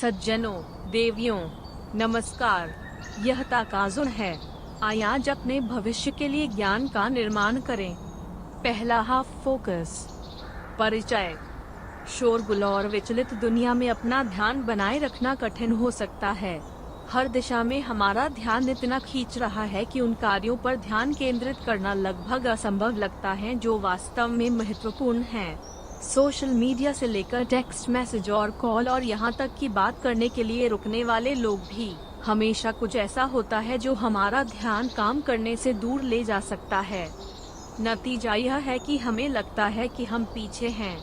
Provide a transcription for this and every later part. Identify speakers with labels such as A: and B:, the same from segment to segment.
A: सज्जनों, देवियों, नमस्कार। यह ताकाजुन है। आइए आज अपने भविष्य के लिए ज्ञान का निर्माण करें। पहला हाफ फोकस। परिचय। शोरगुल और विचलित दुनिया में अपना ध्यान बनाए रखना कठिन हो सकता है। हर दिशा में हमारा ध्यान इतना खींच रहा है कि उन कार्यों पर ध्यान केंद्रित करना लगभग असंभव लगता है जो वास्तव में महत्वपूर्ण हैं। सोशल मीडिया से लेकर टेक्स्ट मैसेज और कॉल और यहाँ तक कि बात करने के लिए रुकने वाले लोग भी, हमेशा कुछ ऐसा होता है जो हमारा ध्यान काम करने से दूर ले जा सकता है। नतीजा यह है कि हमें लगता है कि हम पीछे हैं।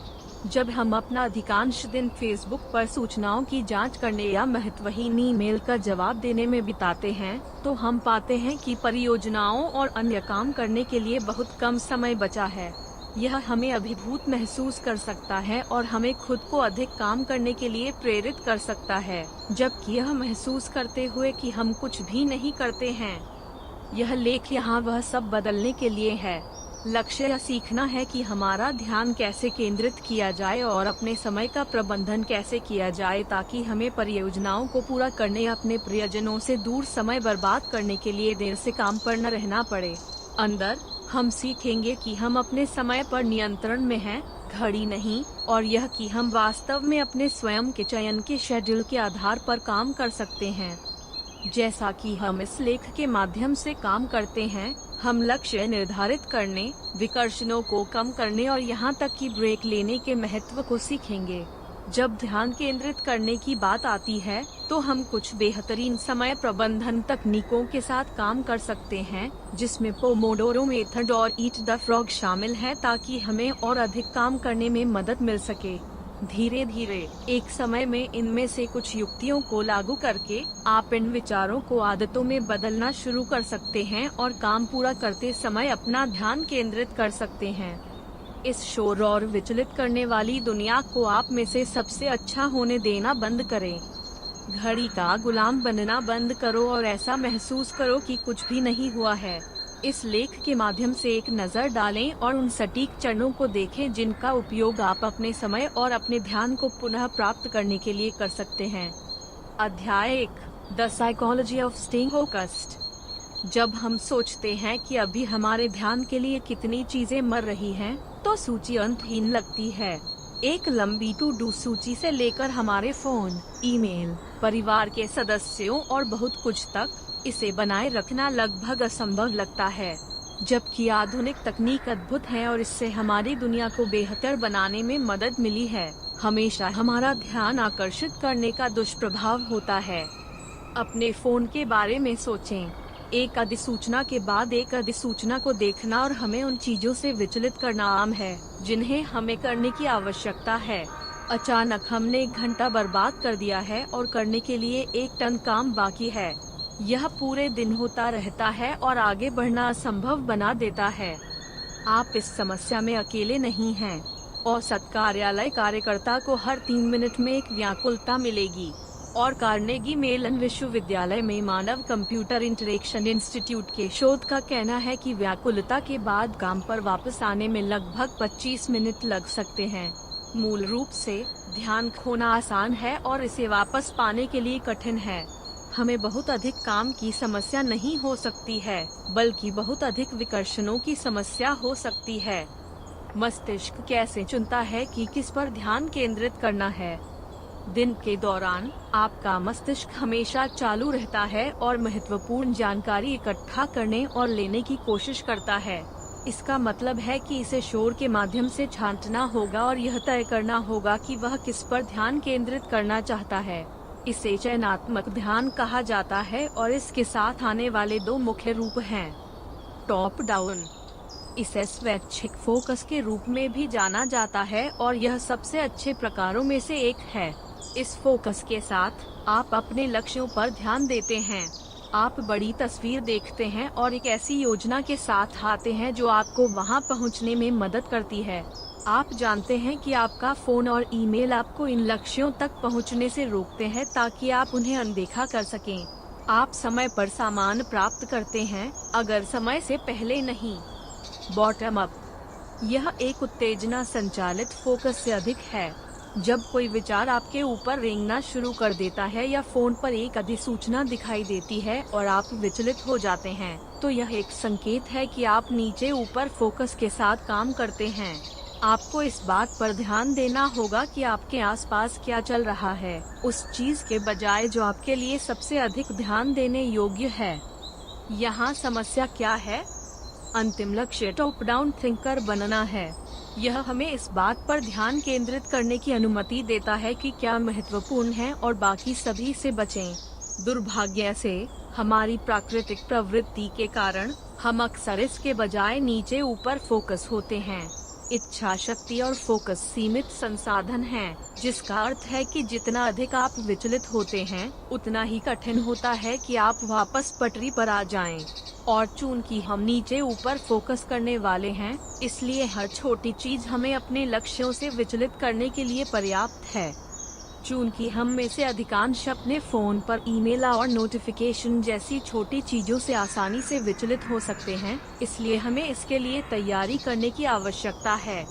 A: जब हम अपना अधिकांश दिन फेसबुक पर सूचनाओं की जांच करने या महत्वहीन ईमेल का जवाब देने में बिताते हैं, तो हम पाते हैं कि परियोजनाओं और अन्य काम करने के लिए बहुत कम समय बचा है। यह हमें अभिभूत महसूस कर सकता है और हमें खुद को अधिक काम करने के लिए प्रेरित कर सकता है, जबकि यह महसूस करते हुए कि हम कुछ भी नहीं करते हैं। यह लेख यहाँ वह सब बदलने के लिए है। लक्ष्य यह सीखना है कि हमारा ध्यान कैसे केंद्रित किया जाए और अपने समय का प्रबंधन कैसे किया जाए ताकि हमें परियोजनाओं को पूरा करने या अपने प्रियजनों से दूर समय बर्बाद करने के लिए देर से काम पर न रहना पड़े। अंदर हम सीखेंगे कि हम अपने समय पर नियंत्रण में हैं, घड़ी नहीं, और यह कि हम वास्तव में अपने स्वयं के चयन के शेड्यूल के आधार पर काम कर सकते हैं। जैसा कि हम इस लेख के माध्यम से काम करते हैं, हम लक्ष्य निर्धारित करने, विकर्षणों को कम करने और यहाँ तक कि ब्रेक लेने के महत्व को सीखेंगे। जब ध्यान केंद्रित करने की बात आती है, तो हम कुछ बेहतरीन समय प्रबंधन तकनीकों के साथ काम कर सकते हैं, जिसमें पोमोडोरो मेथड और ईट द फ्रॉग शामिल है ताकि हमें और अधिक काम करने में मदद मिल सके। धीरे धीरे एक समय में इनमें से कुछ युक्तियों को लागू करके आप इन विचारों को आदतों में बदलना शुरू कर सकते हैं और काम पूरा करते समय अपना ध्यान केंद्रित कर सकते हैं। इस शोर और विचलित करने वाली दुनिया को आप में से सबसे अच्छा होने देना बंद करें। घड़ी का गुलाम बनना बंद करो और ऐसा महसूस करो कि कुछ भी नहीं हुआ है। इस लेख के माध्यम से एक नज़र डालें और उन सटीक चरणों को देखें जिनका उपयोग आप अपने समय और अपने ध्यान को पुनः प्राप्त करने के लिए कर सकते हैं। अध्याय 1, the psychology of staying focused. जब हम सोचते हैं कि अभी हमारे ध्यान के लिए कितनी चीजें मर रही हैं, तो सूची अंतहीन लगती है। एक लंबी टू डू सूची से लेकर हमारे फोन, ईमेल, परिवार के सदस्यों और बहुत कुछ तक, इसे बनाए रखना लगभग असंभव लगता है। जबकि आधुनिक तकनीक अद्भुत है और इससे हमारी दुनिया को बेहतर बनाने में मदद मिली है, हमेशा हमारा ध्यान आकर्षित करने का दुष्प्रभाव होता है। अपने फोन के बारे में सोचें। एक अधिसूचना के बाद एक अधिसूचना को देखना और हमें उन चीजों से विचलित करना आम है जिन्हें हमें करने की आवश्यकता है। अचानक हमने 1 घंटा बर्बाद कर दिया है और करने के लिए 1 टन काम बाकी है। यह पूरे दिन होता रहता है और आगे बढ़ना असंभव बना देता है। आप इस समस्या में अकेले नहीं हैं। औसत कार्यालय कार्यकर्ता को हर 3 मिनट में एक व्याकुलता मिलेगी, और कार्नेगी मेलन विश्वविद्यालय में मानव कंप्यूटर इंटरेक्शन इंस्टीट्यूट के शोध का कहना है कि व्याकुलता के बाद काम पर वापस आने में लगभग 25 मिनट लग सकते हैं। मूल रूप से ध्यान खोना आसान है और इसे वापस पाने के लिए कठिन है। हमें बहुत अधिक काम की समस्या नहीं हो सकती है, बल्कि बहुत अधिक विकर्षणों की समस्या हो सकती है। मस्तिष्क कैसे चुनता है कि किस पर ध्यान केंद्रित करना है? दिन के दौरान आपका मस्तिष्क हमेशा चालू रहता है और महत्वपूर्ण जानकारी इकट्ठा करने और लेने की कोशिश करता है। इसका मतलब है कि इसे शोर के माध्यम से छांटना होगा और यह तय करना होगा कि वह किस पर ध्यान केंद्रित करना चाहता है। इसे चयनात्मक ध्यान कहा जाता है और इसके साथ आने वाले 2 मुख्य रूप हैं। Top down. इसे स्वैच्छिक फोकस के रूप में भी जाना जाता है और यह सबसे अच्छे प्रकारों में से एक है। इस फोकस के साथ आप अपने लक्ष्यों पर ध्यान देते हैं। आप बड़ी तस्वीर देखते हैं और एक ऐसी योजना के साथ आते हैं जो आपको वहां पहुंचने में मदद करती है। आप जानते हैं कि आपका फोन और ईमेल आपको इन लक्ष्यों तक पहुंचने से रोकते हैं ताकि आप उन्हें अनदेखा कर सकें। आप समय पर सामान प्राप्त करते हैं, अगर समय से पहले नहीं। Bottom up. यह एक उत्तेजना संचालित फोकस से अधिक है। जब कोई विचार आपके ऊपर रेंगना शुरू कर देता है या फोन पर एक अधिसूचना दिखाई देती है और आप विचलित हो जाते हैं, तो यह एक संकेत है कि आप नीचे ऊपर फोकस के साथ काम करते हैं। आपको इस बात पर ध्यान देना होगा कि आपके आसपास क्या चल रहा है, उस चीज के बजाय जो आपके लिए सबसे अधिक ध्यान देने योग्य है। यहाँ समस्या क्या है? अंतिम लक्ष्य टॉप डाउन थिंकर बनना है। यह हमें इस बात पर ध्यान केंद्रित करने की अनुमति देता है कि क्या महत्वपूर्ण है और बाकी सभी से बचें। दुर्भाग्य से हमारी प्राकृतिक प्रवृत्ति के कारण हम अक्सर इसके बजाय नीचे ऊपर फोकस होते हैं। इच्छा शक्ति और फोकस सीमित संसाधन हैं, जिसका अर्थ है कि जितना अधिक आप विचलित होते हैं, उतना ही कठिन होता है कि आप वापस पटरी पर आ जाएं। और चूंकि हम नीचे ऊपर फोकस करने वाले हैं, इसलिए हर छोटी चीज हमें अपने लक्ष्यों से विचलित करने के लिए पर्याप्त है। चूंकि हम में से अधिकांश अपने फोन पर ईमेल और नोटिफिकेशन जैसी छोटी चीजों से आसानी से विचलित हो सकते हैं, इसलिए हमें इसके लिए तैयारी करने की आवश्यकता है।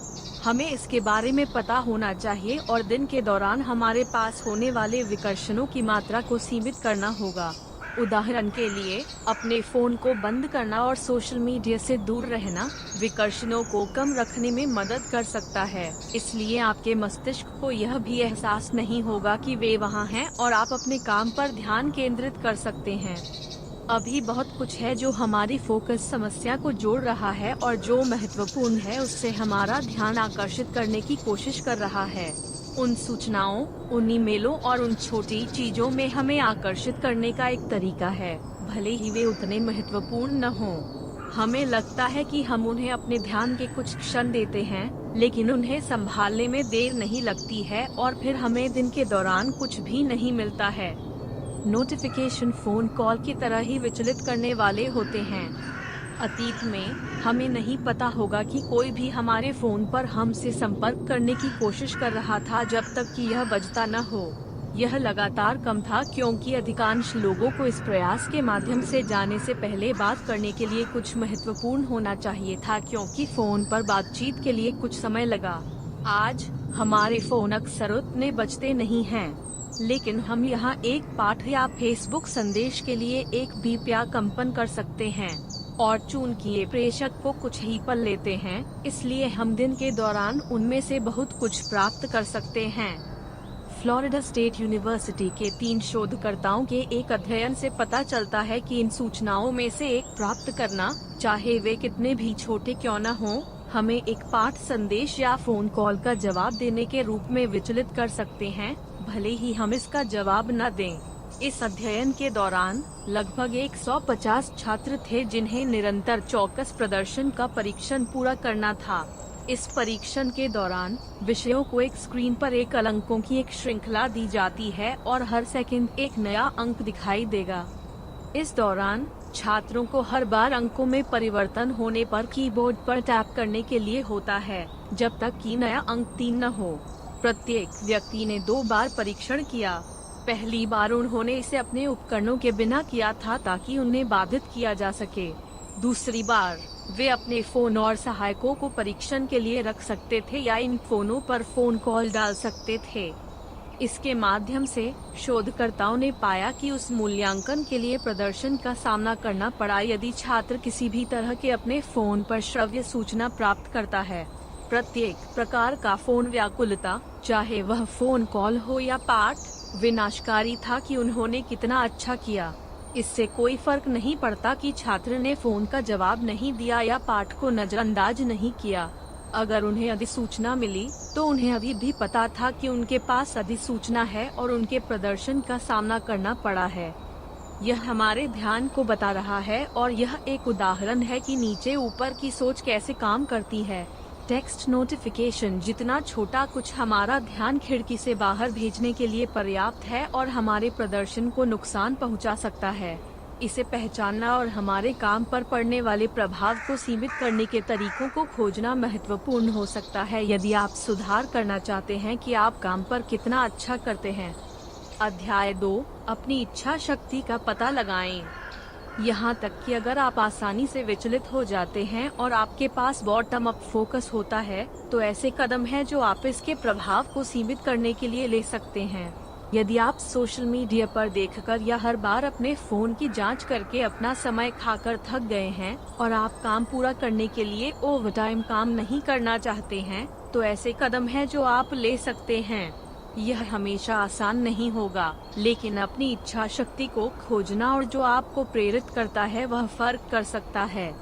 A: हमें इसके बारे में पता होना चाहिए और दिन के दौरान हमारे पास होने वाले विकर्षणों की मात्रा को सीमित करना होगा। उदाहरण के लिए, अपने फोन को बंद करना और सोशल मीडिया से दूर रहना विकर्षणों को कम रखने में मदद कर सकता है। इसलिए आपके मस्तिष्क को यह भी एहसास नहीं होगा कि वे वहां हैं और आप अपने काम पर ध्यान केंद्रित कर सकते हैं। अभी बहुत कुछ है जो हमारी फोकस समस्या को जोड़ रहा है और जो महत्वपूर्ण है उससे हमारा ध्यान आकर्षित करने की कोशिश कर रहा है। उन सूचनाओं, उन ईमेलों और उन छोटी चीजों में हमें आकर्षित करने का एक तरीका है, भले ही वे उतने महत्वपूर्ण न हों। हमें लगता है कि हम उन्हें अपने ध्यान के कुछ क्षण देते हैं, लेकिन उन्हें संभालने में देर नहीं लगती है और फिर हमें दिन के दौरान कुछ भी नहीं मिलता है। नोटिफिकेशन फोन कॉल की तरह ही विचलित करने वाले होते हैं। अतीत में हमें नहीं पता होगा कि कोई भी हमारे फोन पर हमसे संपर्क करने की कोशिश कर रहा था जब तक कि यह बजता न हो। यह लगातार कम था क्योंकि अधिकांश लोगों को इस प्रयास के माध्यम से जाने से पहले बात करने के लिए कुछ महत्वपूर्ण होना चाहिए था, क्योंकि फोन पर बातचीत के लिए कुछ समय लगा। आज हमारे फोन अक्सर उतने बजते नहीं हैं, लेकिन हम यहाँ एक पाठ या फेसबुक संदेश के लिए एक बीप या कंपन कर सकते हैं। और चूंकि ये प्रेषक को कुछ ही पल लेते हैं, इसलिए हम दिन के दौरान उनमें से बहुत कुछ प्राप्त कर सकते हैं। फ्लोरिडा स्टेट यूनिवर्सिटी के 3 शोधकर्ताओं के एक अध्ययन से पता चलता है कि इन सूचनाओं में से एक प्राप्त करना, चाहे वे कितने भी छोटे क्यों न हों, हमें एक पाठ संदेश या फोन कॉल का जवाब देने के रूप में विचलित कर सकते हैं, भले ही हम इसका जवाब न दें। इस अध्ययन के दौरान लगभग 150 छात्र थे जिन्हें निरंतर चौकस प्रदर्शन का परीक्षण पूरा करना था। इस परीक्षण के दौरान विषयों को एक स्क्रीन पर एक अंकों की एक श्रृंखला दी जाती है और हर सेकंड एक नया अंक दिखाई देगा। इस दौरान छात्रों को हर बार अंकों में परिवर्तन होने पर कीबोर्ड पर टैप करने के लिए होता है, जब तक कि नया अंक 3 न हो। प्रत्येक व्यक्ति ने 2 बार परीक्षण किया। पहली बार उन्होंने इसे अपने उपकरणों के बिना किया था ताकि उन्हें बाधित किया जा सके। दूसरी बार वे अपने फोन और सहायकों को परीक्षण के लिए रख सकते थे या इन फोनों पर फोन कॉल डाल सकते थे। इसके माध्यम से शोधकर्ताओं ने पाया कि उस मूल्यांकन के लिए प्रदर्शन का सामना करना पड़ा यदि छात्र किसी भी तरह के अपने फोन पर श्रव्य सूचना प्राप्त करता है। प्रत्येक प्रकार का फोन व्याकुलता, चाहे वह फोन कॉल हो या पाठ, विनाशकारी था कि उन्होंने कितना अच्छा किया। इससे कोई फर्क नहीं पड़ता कि छात्र ने फोन का जवाब नहीं दिया या पाठ को नजरअंदाज नहीं किया। अगर उन्हें अधिसूचना मिली तो उन्हें अभी भी पता था कि उनके पास अधिसूचना है और उनके प्रदर्शन का सामना करना पड़ा है। यह हमारे ध्यान को बता रहा है और यह एक उदाहरण है कि नीचे ऊपर की सोच कैसे काम करती है। टेक्स्ट नोटिफिकेशन जितना छोटा कुछ हमारा ध्यान खिड़की से बाहर भेजने के लिए पर्याप्त है और हमारे प्रदर्शन को नुकसान पहुंचा सकता है। इसे पहचानना और हमारे काम पर पड़ने वाले प्रभाव को सीमित करने के तरीकों को खोजना महत्वपूर्ण हो सकता है यदि आप सुधार करना चाहते हैं कि आप काम पर कितना अच्छा करते हैं। अध्याय 2, अपनी इच्छा शक्ति का पता लगाएं। यहाँ तक कि अगर आप आसानी से विचलित हो जाते हैं और आपके पास बॉटम अप फोकस होता है, तो ऐसे कदम हैं जो आप इसके प्रभाव को सीमित करने के लिए ले सकते हैं। यदि आप सोशल मीडिया पर देखकर या हर बार अपने फोन की जांच करके अपना समय खाकर थक गए हैं और आप काम पूरा करने के लिए ओवरटाइम काम नहीं करना चाहते हैं, तो ऐसे कदम हैं जो आप ले सकते हैं। यह हमेशा आसान नहीं होगा, लेकिन अपनी इच्छा शक्ति को खोजना और जो आपको प्रेरित करता है वह फर्क कर सकता है।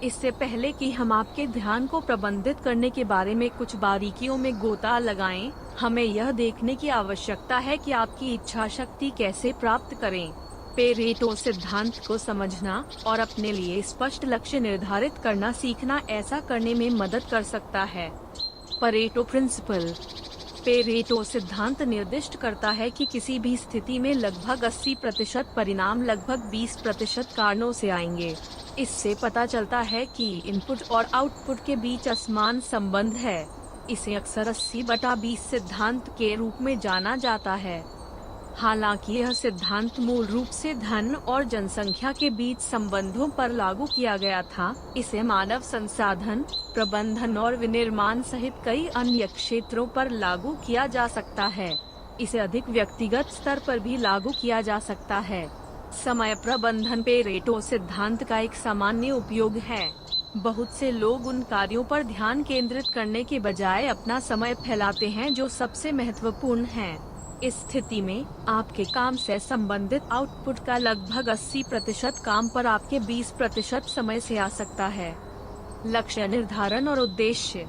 A: इससे पहले कि हम आपके ध्यान को प्रबंधित करने के बारे में कुछ बारीकियों में गोता लगाएं, हमें यह देखने की आवश्यकता है कि आपकी इच्छा शक्ति कैसे प्राप्त करें। पेरेटो सिद्धांत को समझना और अपने लिए स्पष्ट लक्ष्य निर्धारित करना सीखना ऐसा करने में मदद कर सकता है। Pareto principal. पेरेटो सिद्धांत निर्दिष्ट करता है कि किसी भी स्थिति में लगभग 80% परिणाम लगभग 20% कारणों से आएंगे। इससे पता चलता है कि इनपुट और आउटपुट के बीच असमान संबंध है। इसे अक्सर 80/20 सिद्धांत के रूप में जाना जाता है। हालांकि यह सिद्धांत मूल रूप से धन और जनसंख्या के बीच संबंधों पर लागू किया गया था, इसे मानव संसाधन प्रबंधन और विनिर्माण सहित कई अन्य क्षेत्रों पर लागू किया जा सकता है। इसे अधिक व्यक्तिगत स्तर पर भी लागू किया जा सकता है। समय प्रबंधन पेरेटो सिद्धांत का एक सामान्य उपयोग है। बहुत से लोग उन कार्यों पर ध्यान केंद्रित करने के बजाय अपना समय फैलाते हैं जो सबसे महत्वपूर्ण हैं। इस स्थिति में आपके काम से संबंधित आउटपुट का लगभग 80% काम पर आपके 20% समय से आ सकता है। लक्ष्य निर्धारण और उद्देश्य।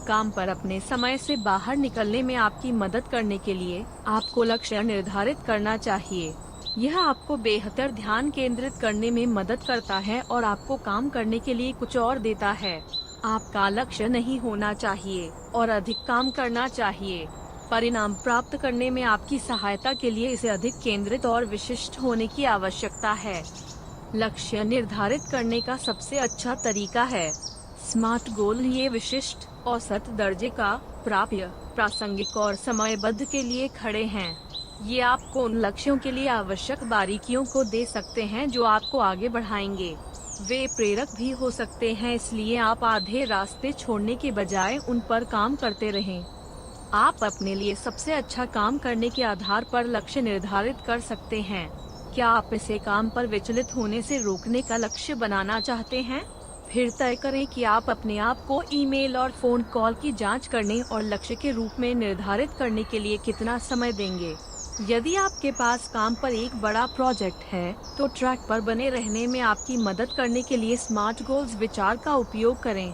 A: काम पर अपने समय से बाहर निकलने में आपकी मदद करने के लिए आपको लक्ष्य निर्धारित करना चाहिए। यह आपको बेहतर ध्यान केंद्रित करने में मदद करता है और आपको काम करने के लिए कुछ और देता है। आपका लक्ष्य नहीं होना चाहिए और अधिक काम करना चाहिए। परिणाम प्राप्त करने में आपकी सहायता के लिए इसे अधिक केंद्रित और विशिष्ट होने की आवश्यकता है। लक्ष्य निर्धारित करने का सबसे अच्छा तरीका है स्मार्ट गोल। ये विशिष्ट, औसत दर्जे का, प्राप्य, प्रासंगिक और समयबद्ध के लिए खड़े हैं। ये आपको उन लक्ष्यों के लिए आवश्यक बारीकियों को दे सकते हैं जो आपको आगे बढ़ाएंगे। वे प्रेरक भी हो सकते हैं, इसलिए आप आधे रास्ते छोड़ने के बजाय उन पर काम करते रहें। आप अपने लिए सबसे अच्छा काम करने के आधार पर लक्ष्य निर्धारित कर सकते हैं। क्या आप इसे काम पर विचलित होने से रोकने का लक्ष्य बनाना चाहते हैं? फिर तय करें कि आप अपने आप को ईमेल और फोन कॉल की जांच करने और लक्ष्य के रूप में निर्धारित करने के लिए कितना समय देंगे। यदि आपके पास काम पर एक बड़ा प्रोजेक्ट है, तो ट्रैक पर बने रहने में आपकी मदद करने के लिए स्मार्ट गोल्स विचार का उपयोग करें।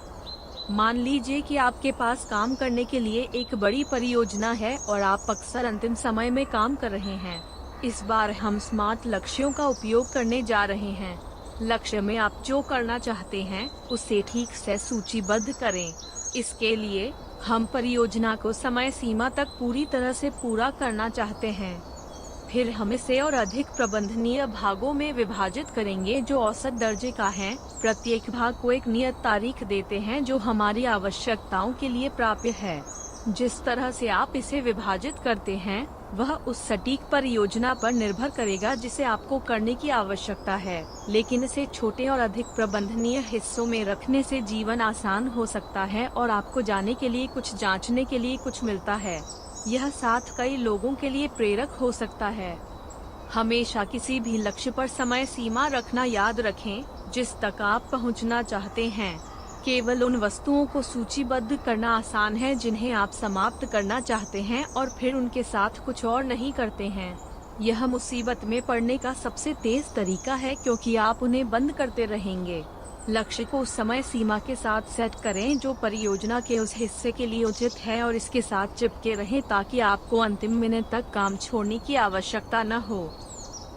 A: मान लीजिए कि आपके पास काम करने के लिए एक बड़ी परियोजना है और आप अक्सर अंतिम समय में काम कर रहे हैं। इस बार हम स्मार्ट लक्ष्यों का उपयोग करने जा रहे हैं। लक्ष्य में आप जो करना चाहते हैं उसे ठीक से सूचीबद्ध करें। इसके लिए हम परियोजना को समय सीमा तक पूरी तरह से पूरा करना चाहते हैं। फिर हम इसे और अधिक प्रबंधनीय भागों में विभाजित करेंगे जो औसत दर्जे का है। प्रत्येक भाग को एक नियत तारीख देते हैं जो हमारी आवश्यकताओं के लिए प्राप्य है। जिस तरह से आप इसे विभाजित करते हैं वह उस सटीक परियोजना पर निर्भर करेगा जिसे आपको करने की आवश्यकता है, लेकिन इसे छोटे और अधिक प्रबंधनीय हिस्सों में रखने से जीवन आसान हो सकता है और आपको जाने के लिए कुछ, जांचने के लिए कुछ मिलता है। यह साथ कई लोगों के लिए प्रेरक हो सकता है। हमेशा किसी भी लक्ष्य पर समय सीमा रखना याद रखें जिस तक आप पहुंचना चाहते हैं। केवल उन वस्तुओं को सूचीबद्ध करना आसान है जिन्हें आप समाप्त करना चाहते हैं और फिर उनके साथ कुछ और नहीं करते हैं। यह मुसीबत में पड़ने का सबसे तेज तरीका है क्योंकि आप उन्हें बंद करते रहेंगे। लक्ष्य को उस समय सीमा के साथ सेट करें जो परियोजना के उस हिस्से के लिए उचित है और इसके साथ चिपके रहें ताकि आपको अंतिम मिनट तक काम छोड़ने की आवश्यकता न हो।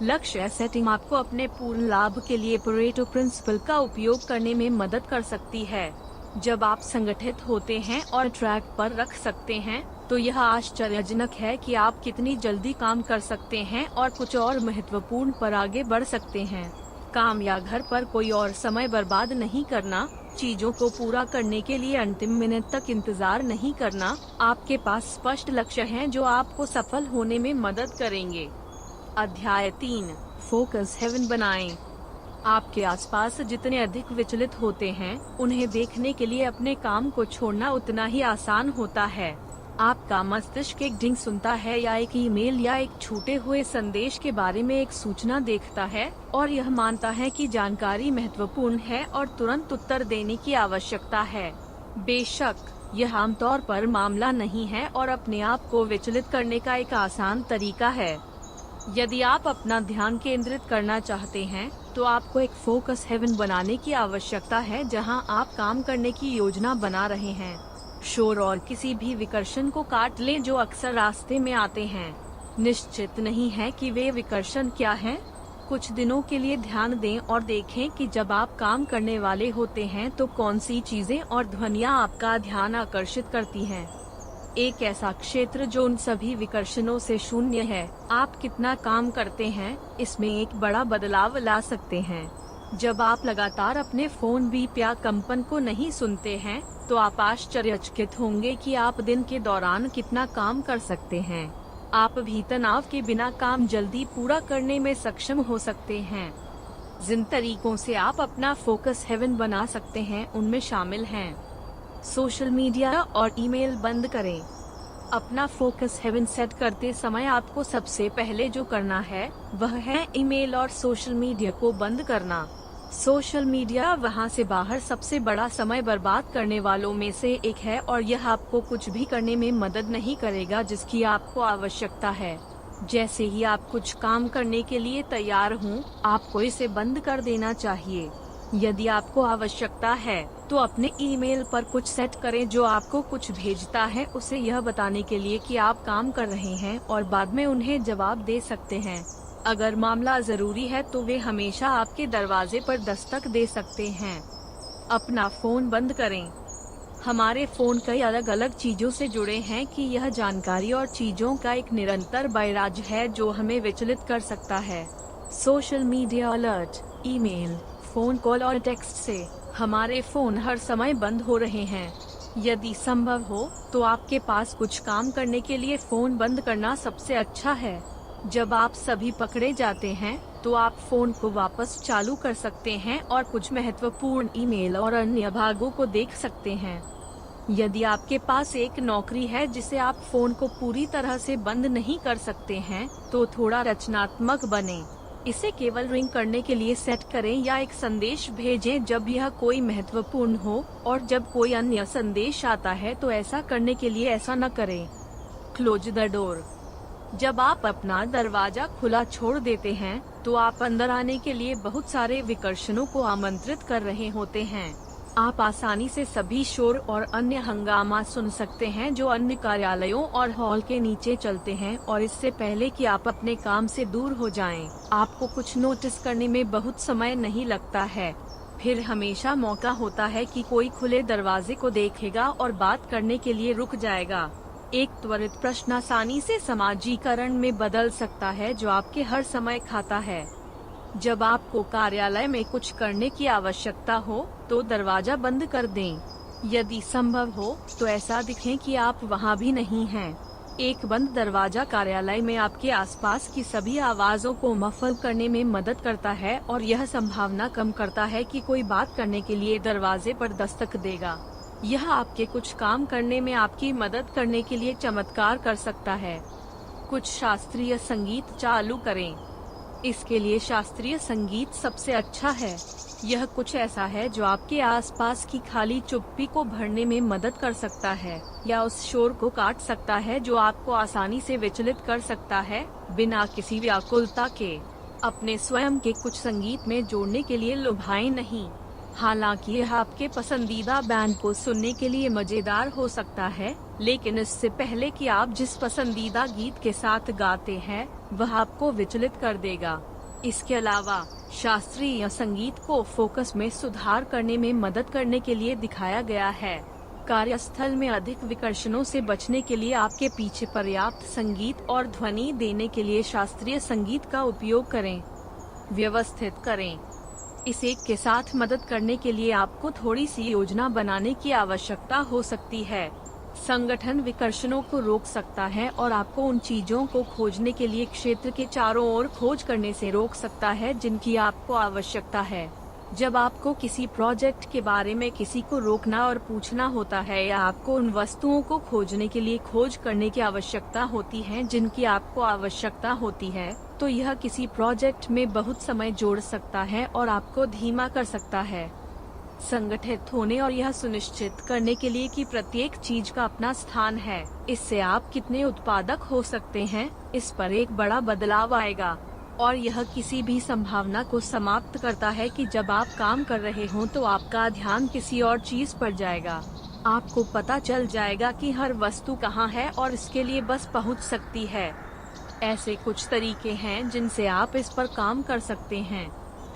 A: लक्ष्य सेटिंग आपको अपने पूर्ण लाभ के लिए परेटो प्रिंसिपल का उपयोग करने में मदद कर सकती है। जब आप संगठित होते हैं और ट्रैक पर रख सकते हैं, तो यह आश्चर्यजनक है कि आप कितनी जल्दी काम कर सकते हैं और कुछ और महत्वपूर्ण पर आगे बढ़ सकते हैं। काम या घर पर कोई और समय बर्बाद नहीं करना, चीजों को पूरा करने के लिए अंतिम मिनट तक इंतजार नहीं करना। आपके पास स्पष्ट लक्ष्य हैं जो आपको सफल होने में मदद करेंगे। अध्याय 3, फोकस हेवन बनाएं। आपके आसपास जितने अधिक विचलित होते हैं, उन्हें देखने के लिए अपने काम को छोड़ना उतना ही आसान होता है। आपका मस्तिष्क एक डिंग सुनता है या एक ईमेल या एक छूटे हुए संदेश के बारे में एक सूचना देखता है और यह मानता है कि जानकारी महत्वपूर्ण है और तुरंत उत्तर देने की आवश्यकता है। बेशक यह आमतौर पर मामला नहीं है और अपने आप को विचलित करने का एक आसान तरीका है। यदि आप अपना ध्यान केंद्रित करना चाहते हैं, तो आपको एक फोकस हेवन बनाने की आवश्यकता है जहां आप काम करने की योजना बना रहे हैं। शोर और किसी भी विकर्षण को काट लें जो अक्सर रास्ते में आते हैं। निश्चित नहीं है कि वे विकर्षण क्या हैं। कुछ दिनों के लिए ध्यान दें और देखें कि जब आप काम करने वाले होते हैं तो कौन सी चीजें और ध्वनियाँ आपका ध्यान आकर्षित करती हैं। एक ऐसा क्षेत्र जो उन सभी विकर्षणों से शून्य है, आप कितना काम करते हैं, इसमें एक बड़ा बदलाव ला सकते हैं। जब आप लगातार अपने फोन बीप या कंपन को नहीं सुनते हैं, तो आप आश्चर्यचकित होंगे कि आप दिन के दौरान कितना काम कर सकते हैं। आप भी तनाव के बिना काम जल्दी पूरा करने में सक्षम हो सकते हैं। जिन तरीकों से आप अपना फोकस हेवन बना सकते हैं उनमें शामिल हैं: सोशल मीडिया और ईमेल बंद करें। अपना फोकस हेवन सेट करते समय आपको सबसे पहले जो करना है वह है ईमेल और सोशल मीडिया को बंद करना। सोशल मीडिया वहां से बाहर सबसे बड़ा समय बर्बाद करने वालों में से एक है और यह आपको कुछ भी करने में मदद नहीं करेगा जिसकी आपको आवश्यकता है। जैसे ही आप कुछ काम करने के लिए तैयार हों, आपको इसे बंद कर देना चाहिए। यदि आपको आवश्यकता है तो अपने ईमेल पर कुछ सेट करें जो आपको कुछ भेजता है, उसे यह बताने के लिए कि आप काम कर रहे हैं और बाद में उन्हें जवाब दे सकते हैं। अगर मामला जरूरी है तो वे हमेशा आपके दरवाजे पर दस्तक दे सकते हैं। अपना फोन बंद करें। हमारे फोन कई अलग अलग चीजों से जुड़े हैं कि यह जानकारी और चीजों का एक निरंतर बैराज है जो हमें विचलित कर सकता है। Social media alert, email, phone call और टेक्स्ट से हमारे फोन हर समय बंद हो रहे हैं। यदि संभव हो तो आपके पास कुछ काम करने के लिए फोन बंद करना सबसे अच्छा है। जब आप सभी पकड़े जाते हैं तो आप फोन को वापस चालू कर सकते हैं और कुछ महत्वपूर्ण ईमेल और अन्य भागों को देख सकते हैं। यदि आपके पास एक नौकरी है जिसे आप फोन को पूरी तरह से बंद नहीं कर सकते हैं, तो थोड़ा रचनात्मक बनें। इसे केवल रिंग करने के लिए सेट करें या एक संदेश भेजें जब यह कोई महत्वपूर्ण हो, और जब कोई अन्य संदेश आता है तो ऐसा करने के लिए ऐसा न करें। Close the door. जब आप अपना दरवाजा खुला छोड़ देते हैं तो आप अंदर आने के लिए बहुत सारे विकर्षणों को आमंत्रित कर रहे होते हैं। आप आसानी से सभी शोर और अन्य हंगामा सुन सकते हैं जो अन्य कार्यालयों और हॉल के नीचे चलते हैं, और इससे पहले कि आप अपने काम से दूर हो जाएं, आपको कुछ नोटिस करने में बहुत समय नहीं लगता है। फिर हमेशा मौका होता है कि कोई खुले दरवाजे को देखेगा और बात करने के लिए रुक जाएगा। एक त्वरित प्रश्न आसानी से समाजीकरण में बदल सकता है जो आपके हर समय खाता है। जब आपको कार्यालय में कुछ करने की आवश्यकता हो तो दरवाजा बंद कर दें। यदि संभव हो तो ऐसा दिखें कि आप वहां भी नहीं हैं। एक बंद दरवाजा कार्यालय में आपके आसपास की सभी आवाजों को मफल करने में मदद करता है और यह संभावना कम करता है कि कोई बात करने के लिए दरवाजे पर दस्तक देगा। यह आपके कुछ काम करने में आपकी मदद करने के लिए चमत्कार कर सकता है। कुछ शास्त्रीय संगीत चालू करें। इसके लिए शास्त्रीय संगीत सबसे अच्छा है। यह कुछ ऐसा है जो आपके आसपास की खाली चुप्पी को भरने में मदद कर सकता है या उस शोर को काट सकता है जो आपको आसानी से विचलित कर सकता है, बिना किसी व्याकुलता के। अपने स्वयं के कुछ संगीत में जोड़ने के लिए लुभाएं नहीं। हालांकि यह आपके पसंदीदा बैंड को सुनने के लिए मजेदार हो सकता है, लेकिन इससे पहले कि आप जिस पसंदीदा गीत के साथ गाते हैं वह आपको विचलित कर देगा। इसके अलावा शास्त्रीय संगीत को फोकस में सुधार करने में मदद करने के लिए दिखाया गया है। कार्यस्थल में अधिक विकर्षणों से बचने के लिए आपके पीछे पर्याप्त संगीत और ध्वनि देने के लिए शास्त्रीय संगीत का उपयोग करें। व्यवस्थित करें। इस एक के साथ मदद करने के लिए आपको थोड़ी सी योजना बनाने की आवश्यकता हो सकती है। संगठन विकर्षणों को रोक सकता है और आपको उन चीजों को खोजने के लिए क्षेत्र के चारों ओर खोज करने से रोक सकता है जिनकी आपको आवश्यकता है। जब आपको किसी प्रोजेक्ट के बारे में किसी को रोकना और पूछना होता है या आपको उन वस्तुओं को खोजने के लिए खोज करने की आवश्यकता होती है जिनकी आपको आवश्यकता होती है, तो यह किसी प्रोजेक्ट में बहुत समय जोड़ सकता है और आपको धीमा कर सकता है। संगठित होने और यह सुनिश्चित करने के लिए कि प्रत्येक चीज का अपना स्थान है, इससे आप कितने उत्पादक हो सकते हैं, इस पर एक बड़ा बदलाव आएगा। और यह किसी भी संभावना को समाप्त करता है कि जब आप काम कर रहे हों तो आपका ध्यान किसी और चीज पर जाएगा। आपको पता चल जाएगा कि हर वस्तु कहाँ है और इसके लिए बस पहुंच सकती है। ऐसे कुछ तरीके हैं जिनसे आप इस पर काम कर सकते हैं।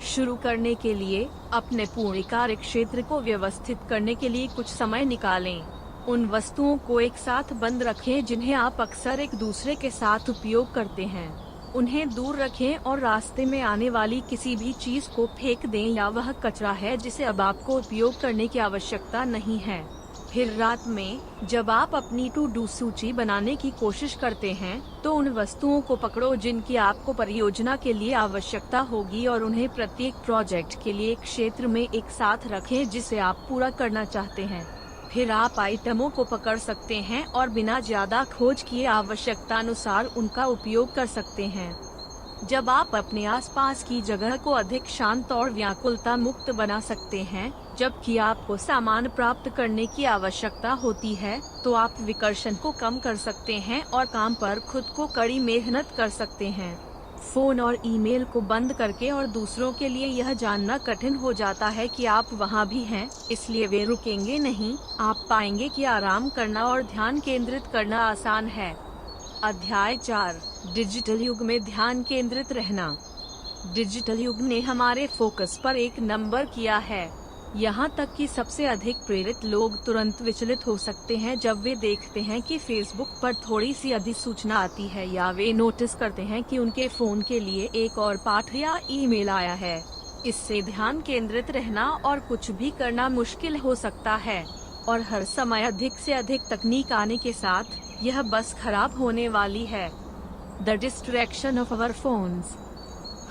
A: शुरू करने के लिए अपने पूरे कार्य क्षेत्र को व्यवस्थित करने के लिए कुछ समय निकालें। उन वस्तुओं को एक साथ बंद रखें जिन्हें आप अक्सर एक दूसरे के साथ उपयोग करते हैं। उन्हें दूर रखें और रास्ते में आने वाली किसी भी चीज को फेंक दें या वह कचरा है जिसे अब आपको उपयोग करने की आवश्यकता नहीं है। फिर रात में जब आप अपनी टू डू सूची बनाने की कोशिश करते हैं तो उन वस्तुओं को पकड़ो जिनकी आपको परियोजना के लिए आवश्यकता होगी और उन्हें प्रत्येक प्रोजेक्ट के लिए एक क्षेत्र में एक साथ रखें जिसे आप पूरा करना चाहते हैं। फिर आप आइटमों को पकड़ सकते हैं और बिना ज्यादा खोज किए आवश्यकता अनुसार उनका उपयोग कर सकते हैं। जब आप अपने आसपास की जगह को अधिक शांत और व्याकुलता मुक्त बना सकते हैं, जबकि आपको सामान प्राप्त करने की आवश्यकता होती है, तो आप विकर्षण को कम कर सकते हैं और काम पर खुद को कड़ी मेहनत कर सकते हैं। फोन और ईमेल को बंद करके और दूसरों के लिए यह जानना कठिन हो जाता है कि आप वहां भी हैं, इसलिए वे रुकेंगे नहीं। आप पाएंगे कि आराम करना और ध्यान केंद्रित करना आसान है। अध्याय 4, डिजिटल युग में ध्यान केंद्रित रहना। डिजिटल युग ने हमारे फोकस पर एक नंबर किया है। यहाँ तक कि सबसे अधिक प्रेरित लोग तुरंत विचलित हो सकते हैं जब वे देखते हैं कि फेसबुक पर थोड़ी सी अधिसूचना आती है या वे नोटिस करते हैं कि उनके फोन के लिए एक और पाठ या ईमेल आया है। इससे ध्यान केंद्रित रहना और कुछ भी करना मुश्किल हो सकता है, और हर समय अधिक से अधिक तकनीक आने के साथ यह बस खराब होने वाली है। The distraction of our phones.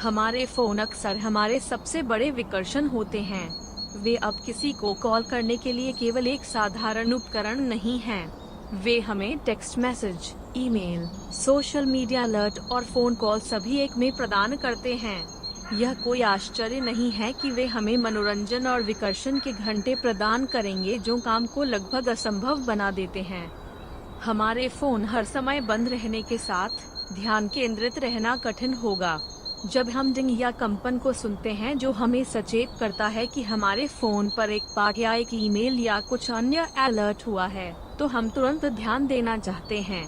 A: हमारे फोन अक्सर हमारे सबसे बड़े विकर्षण होते हैं। वे अब किसी को कॉल करने के लिए केवल एक साधारण उपकरण नहीं हैं। वे हमें text message, email, social media alert और फोन कॉल सभी एक में प्रदान करते हैं। यह कोई आश्चर्य नहीं है कि वे हमें मनोरंजन और विकर्षण के घंटे प्रदान करेंगे जो काम को लगभग असंभव बना देते हैं। हमारे फोन हर समय बंद रहने के साथ ध्यान केंद्रित रहना कठिन होगा। जब हम डिंग या कंपन को सुनते हैं जो हमें सचेत करता है कि हमारे फोन पर एक पाठ या एक ईमेल या कुछ अन्य अलर्ट हुआ है, तो हम तुरंत ध्यान देना चाहते हैं।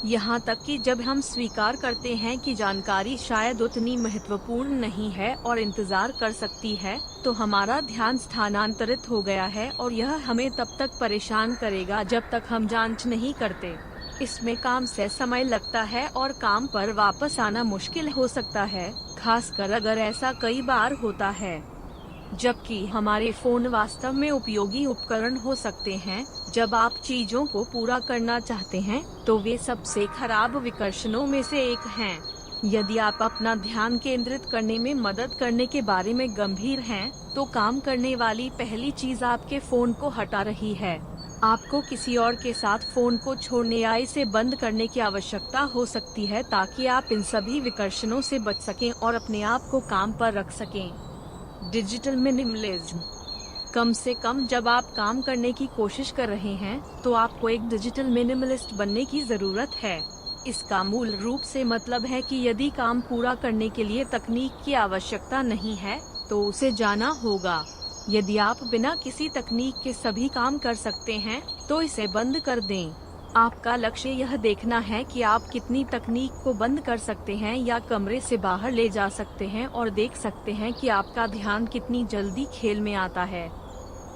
A: यहाँ तक कि जब हम स्वीकार करते हैं कि जानकारी शायद उतनी महत्वपूर्ण नहीं है और इंतजार कर सकती है, तो हमारा ध्यान स्थानांतरित हो गया है और यह हमें तब तक परेशान करेगा जब तक हम जांच नहीं करते। इसमें काम से समय लगता है और काम पर वापस आना मुश्किल हो सकता है, खासकर अगर ऐसा कई बार होता है। जबकि हमारे फोन वास्तव में उपयोगी उपकरण हो सकते हैं, जब आप चीजों को पूरा करना चाहते हैं, तो वे सबसे खराब विकर्षणों में से एक हैं। यदि आप अपना ध्यान केंद्रित करने में मदद करने के बारे में गंभीर हैं, तो काम करने वाली पहली चीज आपके फोन को हटा रही है। आपको किसी और के साथ फोन को छोड़ने या इसे बंद करने की आवश्यकता हो सकती है ताकि आप इन सभी विकर्षणों से बच सकें और अपने आप को काम पर रख सकें। Digital minimalism. कम से कम जब आप काम करने की कोशिश कर रहे हैं, तो आपको एक डिजिटल मिनिमलिस्ट बनने की जरूरत है। इसका मूल रूप से मतलब है कि यदि काम पूरा करने के लिए तकनीक की आवश्यकता नहीं है, तो उसे जाना होगा। यदि आप बिना किसी तकनीक के सभी काम कर सकते हैं, तो इसे बंद कर दें। आपका लक्ष्य यह देखना है कि आप कितनी तकनीक को बंद कर सकते हैं या कमरे से बाहर ले जा सकते हैं और देख सकते हैं कि आपका ध्यान कितनी जल्दी खेल में आता है।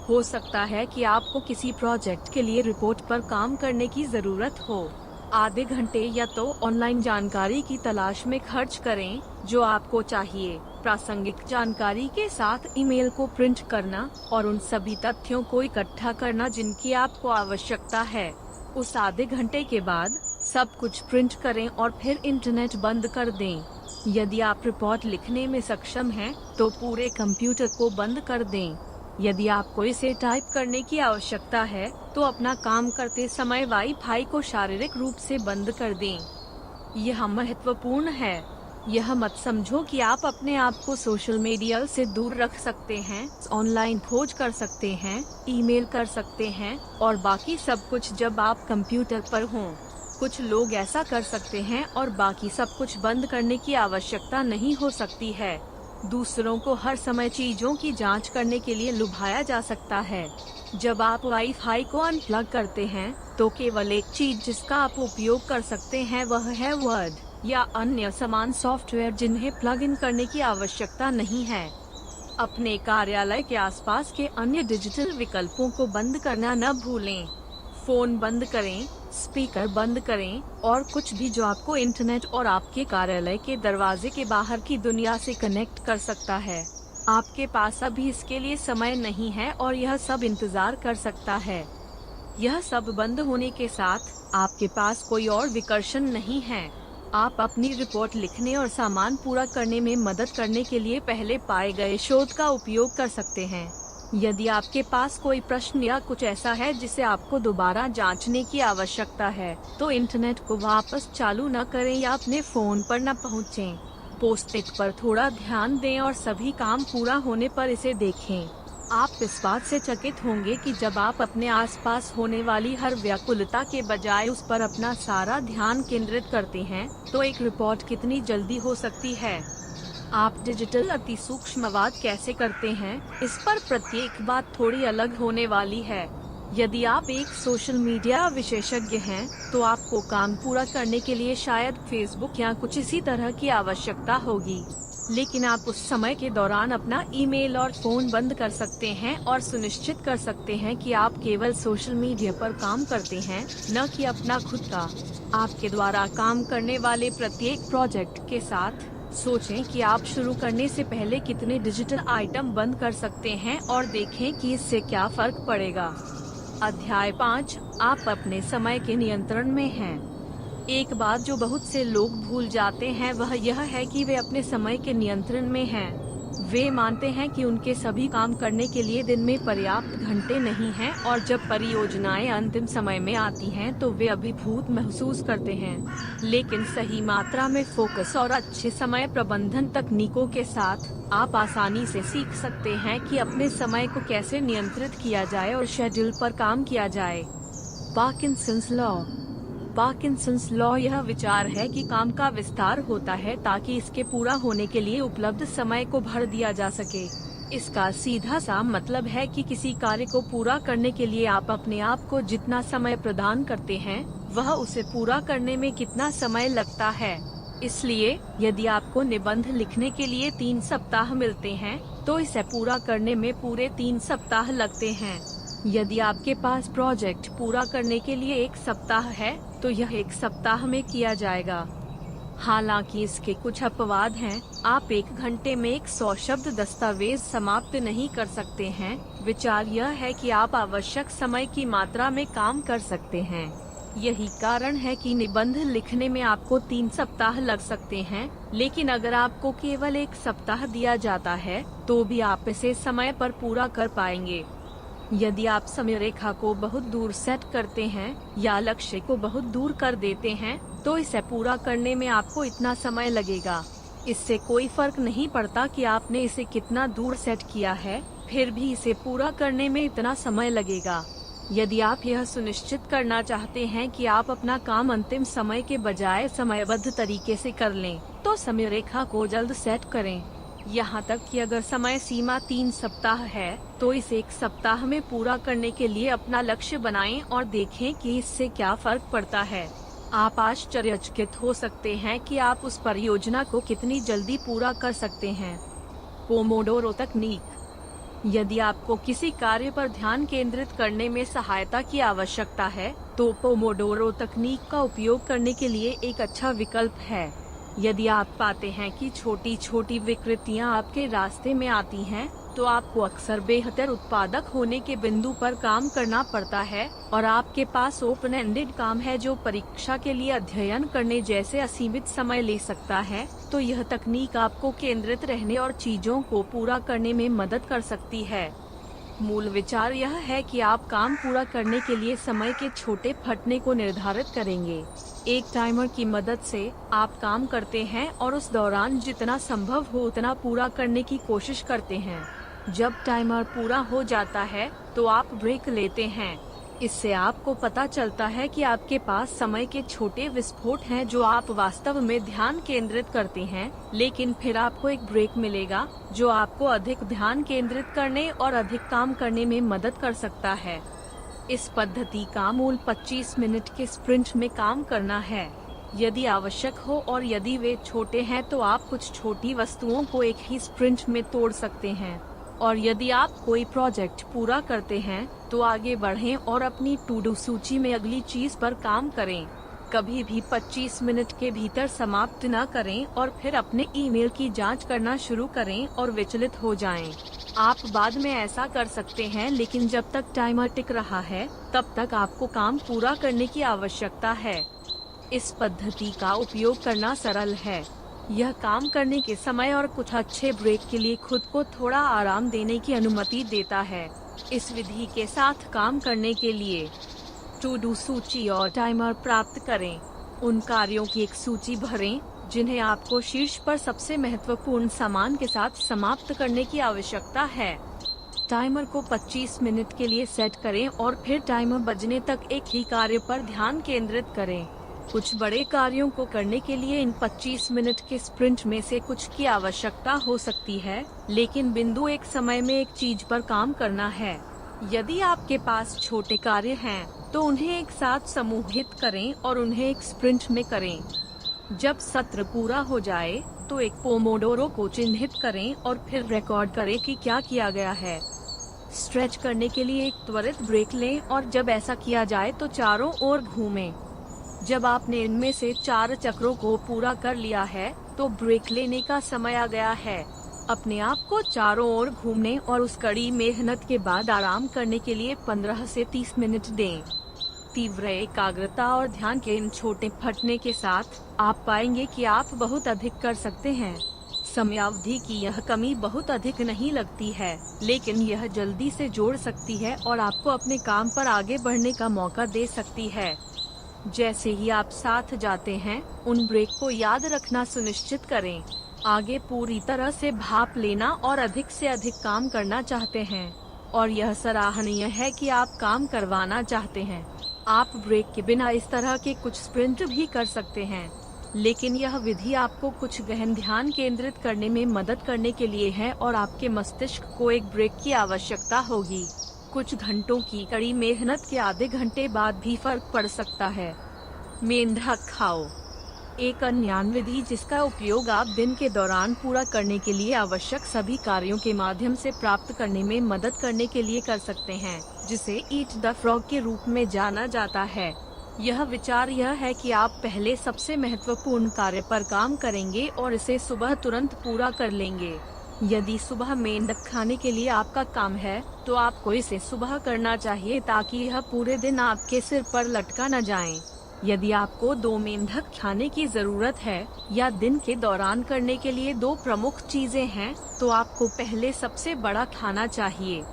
A: हो सकता है कि आपको किसी प्रोजेक्ट के लिए रिपोर्ट पर काम करने की जरूरत हो। आधे घंटे या तो ऑनलाइन जानकारी की तलाश में खर्च करें जो आपको चाहिए, प्रासंगिक जानकारी के साथ ईमेल को प्रिंट करना और उन सभी तथ्यों को इकट्ठा करना जिनकी आपको आवश्यकता है। उस आधे घंटे के बाद सब कुछ प्रिंट करें और फिर इंटरनेट बंद कर दें। यदि आप रिपोर्ट लिखने में सक्षम हैं, तो पूरे कंप्यूटर को बंद कर दें। यदि आपको इसे टाइप करने की आवश्यकता है, तो अपना काम करते समय वाईफाई को शारीरिक रूप से बंद कर दें। यह महत्वपूर्ण है। यह मत समझो कि आप अपने आप को सोशल मीडिया से दूर रख सकते हैं, ऑनलाइन खोज कर सकते हैं, ईमेल कर सकते हैं और बाकी सब कुछ जब आप कंप्यूटर पर हों। कुछ लोग ऐसा कर सकते हैं और बाकी सब कुछ बंद करने की आवश्यकता नहीं हो सकती है। दूसरों को हर समय चीजों की जांच करने के लिए लुभाया जा सकता है। जब आप वाईफाई को अनप्लग करते हैं, तो केवल एक चीज जिसका आप उपयोग कर सकते हैं वह है वर्ड या अन्य समान सॉफ्टवेयर जिन्हें प्लग इन करने की आवश्यकता नहीं है। अपने कार्यालय के आसपास के अन्य डिजिटल विकल्पों को बंद करना न भूलें। फोन बंद करें, स्पीकर बंद करें और कुछ भी जो आपको इंटरनेट और आपके कार्यालय के दरवाजे के बाहर की दुनिया से कनेक्ट कर सकता है। आपके पास अभी इसके लिए समय नहीं है और यह सब इंतजार कर सकता है। यह सब बंद होने के साथ आपके पास कोई और विकर्षण नहीं है। आप अपनी रिपोर्ट लिखने और सामान पूरा करने में मदद करने के लिए पहले पाए गए शोध का उपयोग कर सकते हैं। यदि आपके पास कोई प्रश्न या कुछ ऐसा है जिसे आपको दोबारा जांचने की आवश्यकता है, तो इंटरनेट को वापस चालू न करें या अपने फोन पर न पहुंचें। पोस्ट-इट पर थोड़ा ध्यान दें और सभी काम पूरा होने पर इसे देखें। आप इस बात से चकित होंगे कि जब आप अपने आसपास होने वाली हर व्याकुलता के बजाय उस पर अपना सारा ध्यान केंद्रित करते हैं, तो एक रिपोर्ट कितनी जल्दी हो सकती है। आप डिजिटल अति सूक्ष्मवाद कैसे करते हैं, इस पर प्रत्येक बात थोड़ी अलग होने वाली है। यदि आप एक सोशल मीडिया विशेषज्ञ हैं, तो आपको काम पूरा करने के लिए शायद फेसबुक या कुछ इसी तरह की आवश्यकता होगी। लेकिन आप उस समय के दौरान अपना ईमेल और फोन बंद कर सकते हैं और सुनिश्चित कर सकते हैं कि आप केवल सोशल मीडिया पर काम करते हैं, न कि अपना खुद का। आपके द्वारा काम करने वाले प्रत्येक प्रोजेक्ट के साथ सोचें कि आप शुरू करने से पहले कितने डिजिटल आइटम बंद कर सकते हैं और देखें कि इससे क्या फर्क पड़ेगा। अध्याय 5, आप अपने समय के नियंत्रण में हैं। एक बात जो बहुत से लोग भूल जाते हैं वह यह है कि वे अपने समय के नियंत्रण में हैं। वे मानते हैं कि उनके सभी काम करने के लिए दिन में पर्याप्त घंटे नहीं हैं और जब परियोजनाएं अंतिम समय में आती हैं तो वे अभिभूत महसूस करते हैं। लेकिन सही मात्रा में फोकस और अच्छे समय प्रबंधन तकनीकों के साथ आप आसानी से सीख सकते हैं कि अपने समय को कैसे नियंत्रित किया जाए और शेड्यूल पर काम किया जाए। पार्किंसंस लॉ यह विचार है कि काम का विस्तार होता है ताकि इसके पूरा होने के लिए उपलब्ध समय को भर दिया जा सके। इसका सीधा सा मतलब है कि किसी कार्य को पूरा करने के लिए आप अपने आप को जितना समय प्रदान करते हैं, वह उसे पूरा करने में कितना समय लगता है। इसलिए यदि आपको निबंध लिखने के लिए 3 सप्ताह मिलते हैं, तो इसे पूरा करने में पूरे 3 सप्ताह लगते हैं। यदि आपके पास प्रोजेक्ट पूरा करने के लिए 1 सप्ताह है, तो यह 1 सप्ताह में किया जाएगा। हालांकि इसके कुछ अपवाद हैं। आप 1 घंटे में 100 शब्द दस्तावेज समाप्त नहीं कर सकते हैं। विचार यह है कि आप आवश्यक समय की मात्रा में काम कर सकते हैं। यही कारण है कि निबंध लिखने में आपको 3 सप्ताह लग सकते हैं, लेकिन अगर आपको केवल 1 सप्ताह दिया जाता है, तो भी आप इसे समय पर पूरा कर पाएंगे। यदि आप समय रेखा को बहुत दूर सेट करते हैं या लक्ष्य को बहुत दूर कर देते हैं, तो इसे पूरा करने में आपको इतना समय लगेगा। इससे कोई फर्क नहीं पड़ता कि आपने इसे कितना दूर सेट किया है, फिर भी इसे पूरा करने में इतना समय लगेगा। यदि आप यह सुनिश्चित करना चाहते हैं कि आप अपना काम अंतिम समय के बजाय समयबद्ध तरीके से कर लें, तो समय रेखा को जल्द सेट करें। यहाँ तक कि अगर समय सीमा 3 सप्ताह है, तो इसे 1 सप्ताह में पूरा करने के लिए अपना लक्ष्य बनाएं और देखें कि इससे क्या फर्क पड़ता है। आप आश्चर्यचकित हो सकते हैं कि आप उस परियोजना को कितनी जल्दी पूरा कर सकते हैं। पोमोडोरो तकनीक। यदि आपको किसी कार्य पर ध्यान केंद्रित करने में सहायता की आवश्यकता है, तो पोमोडोरो तकनीक का उपयोग करने के लिए एक अच्छा विकल्प है। यदि आप पाते हैं कि छोटी छोटी विकृतियां आपके रास्ते में आती हैं, तो आपको अक्सर बेहतर उत्पादक होने के बिंदु पर काम करना पड़ता है, और आपके पास ओपन एंडेड काम है जो परीक्षा के लिए अध्ययन करने जैसे असीमित समय ले सकता है, तो यह तकनीक आपको केंद्रित रहने और चीजों को पूरा करने में मदद कर सकती है। मूल विचार यह है कि आप काम पूरा करने के लिए समय के छोटे फटने को निर्धारित करेंगे। एक टाइमर की मदद से आप काम करते हैं और उस दौरान जितना संभव हो उतना पूरा करने की कोशिश करते हैं। जब टाइमर पूरा हो जाता है तो आप ब्रेक लेते हैं। इससे आपको पता चलता है कि आपके पास समय के छोटे विस्फोट हैं जो आप वास्तव में ध्यान केंद्रित करते हैं, लेकिन फिर आपको एक ब्रेक मिलेगा जो आपको अधिक ध्यान केंद्रित करने और अधिक काम करने में मदद कर सकता है। इस पद्धति का मूल 25 मिनट के स्प्रिंट में काम करना है। यदि आवश्यक हो और यदि वे छोटे हैं तो आप कुछ छोटी वस्तुओं को एक ही स्प्रिंट में तोड़ सकते हैं, और यदि आप कोई प्रोजेक्ट पूरा करते हैं तो आगे बढ़ें और अपनी टू डू सूची में अगली चीज पर काम करें। कभी भी 25 मिनट के भीतर समाप्त न करें और फिर अपने ईमेल की जांच करना शुरू करें और विचलित हो जाएं। आप बाद में ऐसा कर सकते हैं, लेकिन जब तक टाइमर टिक रहा है तब तक आपको काम पूरा करने की आवश्यकता है। इस पद्धति का उपयोग करना सरल है। यह काम करने के समय और कुछ अच्छे ब्रेक के लिए खुद को थोड़ा आराम देने की अनुमति देता है। इस विधि के साथ काम करने के लिए टू डू सूची और टाइमर प्राप्त करें। उन कार्यों की एक सूची भरें जिन्हें आपको शीर्ष पर सबसे महत्वपूर्ण सामान के साथ समाप्त करने की आवश्यकता है। टाइमर को 25 मिनट के लिए सेट करें और फिर टाइमर बजने तक एक ही कार्य पर ध्यान केंद्रित करें। कुछ बड़े कार्यों को करने के लिए इन 25 मिनट के स्प्रिंट में से कुछ की आवश्यकता हो सकती है, लेकिन बिंदु एक समय में एक चीज पर काम करना है। यदि आपके पास छोटे कार्य हैं, तो उन्हें एक साथ समूहित करें और उन्हें एक स्प्रिंट में करें। जब सत्र पूरा हो जाए तो एक पोमोडोरो को चिन्हित करें और फिर रिकॉर्ड करें कि क्या किया गया है। स्ट्रेच करने के लिए एक त्वरित ब्रेक लें और जब ऐसा किया जाए तो चारों ओर घूमें। जब आपने इनमें से 4 चक्रों को पूरा कर लिया है तो ब्रेक लेने का समय आ गया है। अपने आप को चारों ओर घूमने और उस कड़ी मेहनत के बाद आराम करने के लिए 15 से 30 मिनट दें। तीव्र एकाग्रता और ध्यान के इन छोटे फटने के साथ आप पाएंगे कि आप बहुत अधिक कर सकते हैं। समयावधि की यह कमी बहुत अधिक नहीं लगती है, लेकिन यह जल्दी से जोड़ सकती है और आपको अपने काम पर आगे बढ़ने का मौका दे सकती है। जैसे ही आप साथ जाते हैं, उन ब्रेक को याद रखना सुनिश्चित करें। आगे पूरी तरह से भाप लेना और अधिक से अधिक काम करना चाहते हैं, और यह सराहनीय है कि आप काम करवाना चाहते हैं। आप ब्रेक के बिना इस तरह के कुछ स्प्रिंट भी कर सकते हैं, लेकिन यह विधि आपको कुछ गहन ध्यान केंद्रित करने में मदद करने के लिए है और आपके मस्तिष्क को एक ब्रेक की आवश्यकता होगी। कुछ घंटों की कड़ी मेहनत के आधे घंटे बाद भी फर्क पड़ सकता है। मेंढक खाओ। एक अन्य विधि जिसका उपयोग आप दिन के दौरान पूरा करने के लिए आवश्यक सभी कार्यों के माध्यम से प्राप्त करने में मदद करने के लिए कर सकते हैं, जिसे ईट द फ्रॉग के रूप में जाना जाता है। यह विचार यह है कि आप पहले सबसे महत्वपूर्ण कार्य पर काम करेंगे और इसे सुबह तुरंत पूरा कर लेंगे। यदि सुबह मेंढक खाने के लिए आपका काम है, तो आपको इसे सुबह करना चाहिए ताकि यह पूरे दिन आपके सिर पर लटका न जाए। यदि आपको 2 मेंढक खाने की जरूरत है या दिन के दौरान करने के लिए 2 प्रमुख चीजें हैं, तो आपको पहले सबसे बड़ा खाना चाहिए।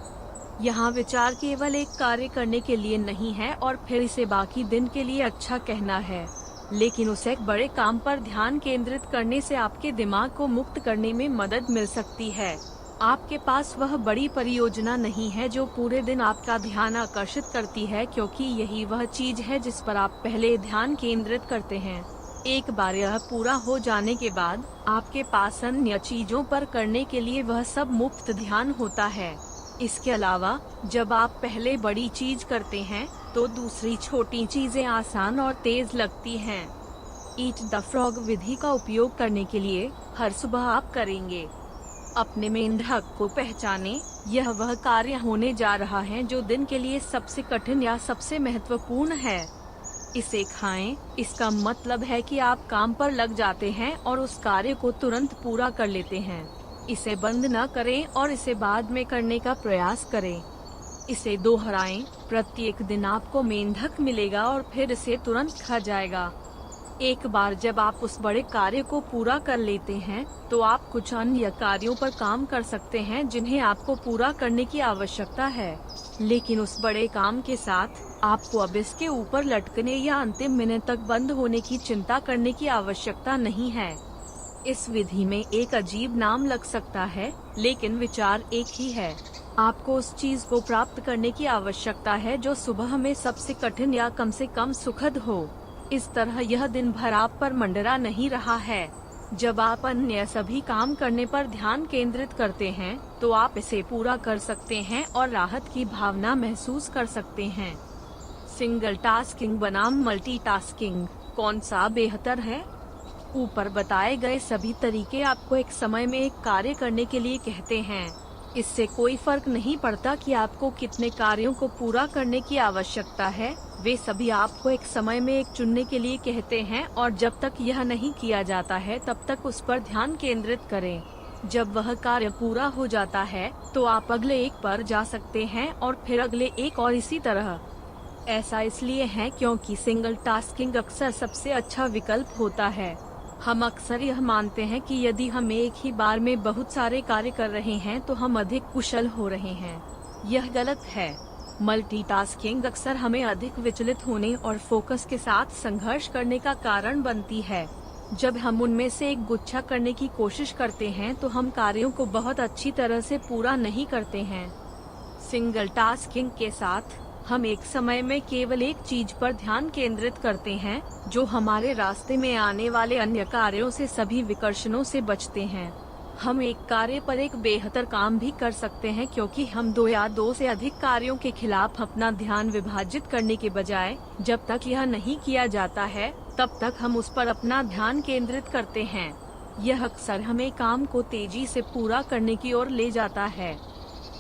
A: यहाँ विचार केवल एक कार्य करने के लिए नहीं है और फिर इसे बाकी दिन के लिए अच्छा कहना है, लेकिन उस एक बड़े काम पर ध्यान केंद्रित करने से आपके दिमाग को मुक्त करने में मदद मिल सकती है। आपके पास वह बड़ी परियोजना नहीं है जो पूरे दिन आपका ध्यान आकर्षित करती है, क्योंकि यही वह चीज है जिस पर आप पहले ध्यान केंद्रित करते हैं। एक बार यह पूरा हो जाने के बाद आपके पास अन्य चीजों पर करने के लिए वह सब मुफ्त ध्यान होता है। इसके अलावा जब आप पहले बड़ी चीज करते हैं तो दूसरी छोटी चीजें आसान और तेज लगती हैं। ईट द फ्रॉग विधि का उपयोग करने के लिए हर सुबह आप करेंगे। अपने मेंढक को पहचानें। यह वह कार्य होने जा रहा है जो दिन के लिए सबसे कठिन या सबसे महत्वपूर्ण है। इसे खाएं। इसका मतलब है कि आप काम पर लग जाते हैं और उस कार्य को तुरंत पूरा कर लेते हैं। इसे बंद न करें और इसे बाद में करने का प्रयास करें। इसे दोहराएं, प्रत्येक दिन आपको मेंढक मिलेगा और फिर इसे तुरंत खा जाएगा। एक बार जब आप उस बड़े कार्य को पूरा कर लेते हैं, तो आप कुछ अन्य कार्यों पर काम कर सकते हैं जिन्हें आपको पूरा करने की आवश्यकता है। लेकिन उस बड़े काम के साथ आपको अब इसके ऊपर लटकने या अंतिम मिनट तक बंद होने की चिंता करने की आवश्यकता नहीं है। इस विधि में एक अजीब नाम लग सकता है, लेकिन विचार एक ही है। आपको उस चीज को प्राप्त करने की आवश्यकता है जो सुबह में सबसे कठिन या कम से कम सुखद हो। इस तरह यह दिन भर आप पर मंडरा नहीं रहा है। जब आप अन्य सभी काम करने पर ध्यान केंद्रित करते हैं, तो आप इसे पूरा कर सकते हैं और राहत की भावना महसूस कर सकते हैं। सिंगल टास्किंग बनाम मल्टीटास्किंग, कौन सा बेहतर है? ऊपर बताए गए सभी तरीके आपको एक समय में एक कार्य करने के लिए कहते हैं। इससे कोई फर्क नहीं पड़ता कि आपको कितने कार्यों को पूरा करने की आवश्यकता है, वे सभी आपको एक समय में एक चुनने के लिए कहते हैं और जब तक यह नहीं किया जाता है तब तक उस पर ध्यान केंद्रित करें। जब वह कार्य पूरा हो जाता है तो आप अगले एक पर जा सकते हैं और फिर अगले एक और इसी तरह। ऐसा इसलिए है क्योंकि सिंगल टास्किंग अक्सर सबसे अच्छा विकल्प होता है। हम अक्सर यह मानते हैं कि यदि हम एक ही बार में बहुत सारे कार्य कर रहे हैं तो हम अधिक कुशल हो रहे हैं। यह गलत है। मल्टीटास्किंग अक्सर हमें अधिक विचलित होने और फोकस के साथ संघर्ष करने का कारण बनती है। जब हम उनमें से एक गुच्छा करने की कोशिश करते हैं तो हम कार्यों को बहुत अच्छी तरह से पूरा नहीं करते हैं। सिंगल टास्किंग के साथ हम एक समय में केवल एक चीज पर ध्यान केंद्रित करते हैं, जो हमारे रास्ते में आने वाले अन्य कार्यों से सभी विकर्षणों से बचते हैं। हम एक कार्य पर एक बेहतर काम भी कर सकते हैं क्योंकि हम दो या दो से अधिक कार्यों के खिलाफ अपना ध्यान विभाजित करने के बजाय जब तक यह नहीं किया जाता है तब तक हम उस पर अपना ध्यान केंद्रित करते हैं। यह अक्सर हमें काम को तेजी से पूरा करने की ओर ले जाता है।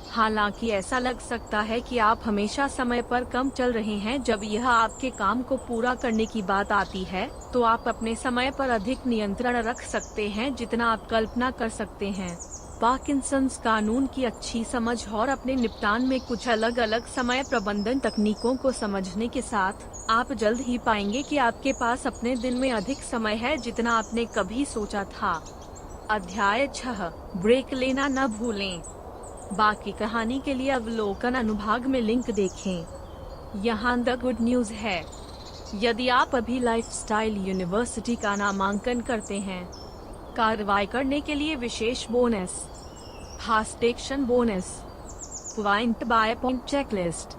A: हालांकि ऐसा लग सकता है कि आप हमेशा समय पर कम चल रहे हैं, जब यह आपके काम को पूरा करने की बात आती है तो आप अपने समय पर अधिक नियंत्रण रख सकते हैं जितना आप कल्पना कर सकते हैं। पार्किंसंस कानून की अच्छी समझ और अपने निपटान में कुछ अलग अलग समय प्रबंधन तकनीकों को समझने के साथ आप जल्द ही पाएंगे कि आपके पास अपने दिन में अधिक समय है जितना आपने कभी सोचा था। अध्याय 6, ब्रेक लेना न भूलें। बाकी कहानी के लिए अवलोकन अनुभाग में लिंक देखें। यहाँ द गुड न्यूज है, यदि आप अभी लाइफस्टाइल यूनिवर्सिटी का नामांकन करते हैं, कार्रवाई करने के लिए विशेष bonus, fast action bonus, point by point checklist.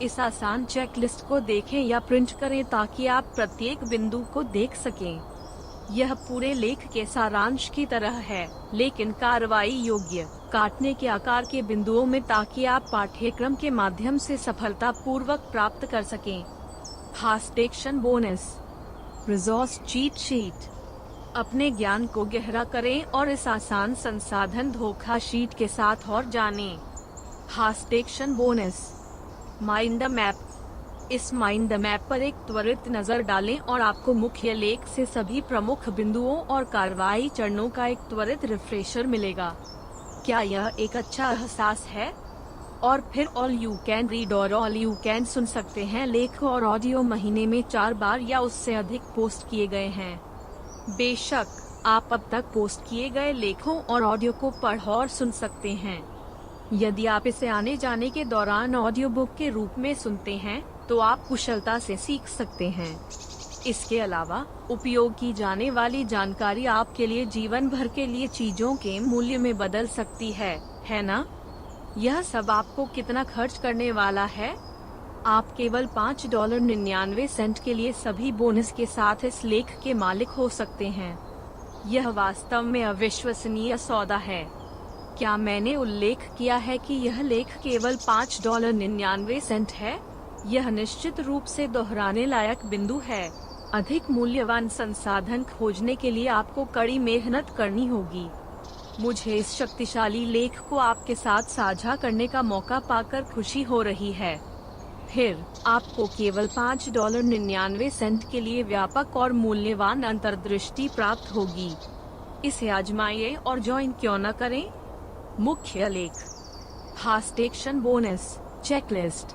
A: इस आसान चेकलिस्ट को देखें या प्रिंट करें ताकि आप प्रत्येक बिंदु को देख सकें। यह पूरे लेख के सारांश की तरह है, लेकिन कार्रवाई योग्य, काटने के आकार के बिंदुओं में, ताकि आप पाठ्यक्रम के माध्यम से सफलतापूर्वक प्राप्त कर सकें। Fast action bonus, resource cheat sheet. अपने ज्ञान को गहरा करें और इस आसान संसाधन धोखा शीट के साथ और जानें। Fast action bonus, mind map. इस माइंड मैप पर एक त्वरित नजर डालें और आपको मुख्य लेख से सभी प्रमुख बिंदुओं और कार्रवाई चरणों का एक त्वरित रिफ्रेशर मिलेगा। क्या यह एक अच्छा एहसास है? और फिर ऑल यू कैन रीड और ऑल यू कैन सुन सकते हैं। लेख और ऑडियो महीने में 4 बार या उससे अधिक पोस्ट किए गए हैं। बेशक आप अब तक पोस्ट किए गए लेखों और ऑडियो को पढ़ और सुन सकते हैं। यदि आप इसे आने जाने के दौरान ऑडियो बुक के रूप में सुनते हैं तो आप कुशलता से सीख सकते हैं। इसके अलावा उपयोग की जाने वाली जानकारी आपके लिए जीवन भर के लिए चीजों के मूल्य में बदल सकती है ना? यह सब आपको कितना खर्च करने वाला है? आप केवल $5.99 के लिए सभी बोनस के साथ इस लेख के मालिक हो सकते हैं। यह वास्तव में अविश्वसनीय सौदा है। क्या मैंने उल्लेख किया है कि यह लेख केवल $5.99 है? यह निश्चित रूप से दोहराने लायक बिंदु है। अधिक मूल्यवान संसाधन खोजने के लिए आपको कड़ी मेहनत करनी होगी। मुझे इस शक्तिशाली लेख को आपके साथ साझा करने का मौका पाकर खुशी हो रही है। फिर आपको केवल $5.99 के लिए व्यापक और मूल्यवान अंतर्दृष्टि प्राप्त होगी। इसे आजमाइए और ज्वाइन क्यों न करें। मुख्य लेख, fast action bonus checklist,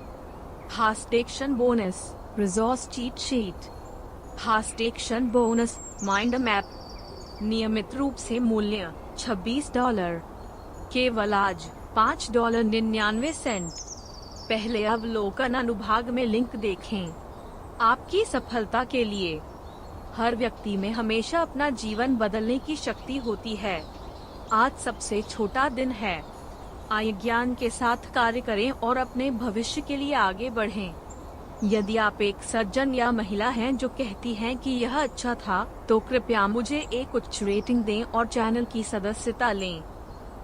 A: fast action bonus resource cheat sheet, fast action bonus mind map. नियमित रूप से मूल्य $26, केवल आज $5.99। पहले अवलोकन अनुभाग में लिंक देखें। आपकी सफलता के लिए हर व्यक्ति में हमेशा अपना जीवन बदलने की शक्ति होती है। आज सबसे छोटा दिन है। आइए ज्ञान के साथ कार्य करें और अपने भविष्य के लिए आगे बढ़ें। यदि आप एक सज्जन या महिला हैं जो कहती हैं कि यह अच्छा था, तो कृपया मुझे एक उच्च रेटिंग दें और चैनल की सदस्यता लें।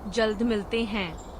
A: जल्द मिलते हैं।